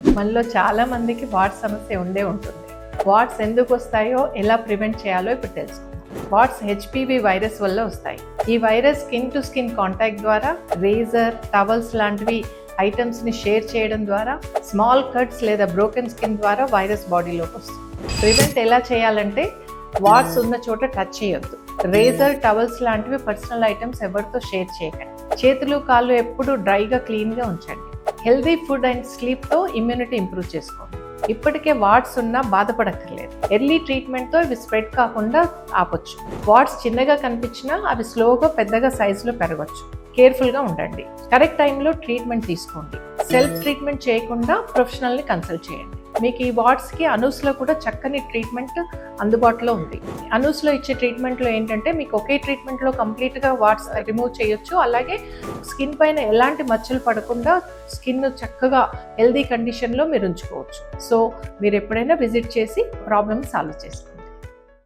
మనలో చాలా మందికి వాట్స్ సమస్య ఉంటుంది. వాట్స్ ఎందుకు వస్తాయో, ఎలా ప్రివెంట్ చేయాలో ఇప్పుడు తెలుసుకుందాం. వాట్స్ హెచ్పివి వైరస్ వల్ల వస్తాయి. ఈ virus skin to skin contact ద్వారా, రేజర్, టవల్స్ లాంటివి ఐటమ్స్ ని షేర్ చేయడం ద్వారా, స్మాల్ కట్స్ లేదా బ్రోకెన్ స్కిన్ ద్వారా వైరస్ బాడీలోకి వస్తుంది. ప్రివెంట్ ఎలా చేయాలంటే, వాట్స్ ఉన్న చోట టచ్ చేయొద్దు. రేజర్, టవల్స్ లాంటివి పర్సనల్ ఐటమ్స్ ఎవరితో షేర్ చేయకండి. చేతులు, కాళ్ళు ఎప్పుడు డ్రైగా క్లీన్గా ఉంచండి. హెల్దీ ఫుడ్ అండ్ స్లీప్తో ఇమ్యూనిటీ ఇంప్రూవ్ చేసుకోండి. ఇప్పటికే వాట్స్ ఉన్నా బాధపడక్కర్లేదు. ఎర్లీ ట్రీట్మెంట్తో ఇవి స్ప్రెడ్ కాకుండా ఆపొచ్చు. వాట్స్ చిన్నగా కనిపించినా అవి స్లోగా పెద్దగా సైజులో పెరగచ్చు. కేర్ఫుల్గా ఉండండి. కరెక్ట్ టైంలో ట్రీట్మెంట్ తీసుకోండి. సెల్ఫ్ ట్రీట్మెంట్ చేయకుండా ప్రొఫెషనల్ని కన్సల్ట్ చేయండి. మీకు ఈ వాట్స్కి అనూస్లో కూడా చక్కని ట్రీట్మెంట్ అందుబాటులో ఉంది. అనూస్లో ఇచ్చే ట్రీట్మెంట్లో ఏంటంటే, మీకు ఒకే ట్రీట్మెంట్లో కంప్లీట్గా వాట్స్ రిమూవ్ చేయొచ్చు. అలాగే స్కిన్ పైన ఎలాంటి మచ్చలు పడకుండా స్కిన్ చక్కగా హెల్దీ కండిషన్లో మీరు ఉంచుకోవచ్చు. సో మీరు ఎప్పుడైనా విజిట్ చేసి ప్రాబ్లమ్ సాల్వ్ చేసుకోండి.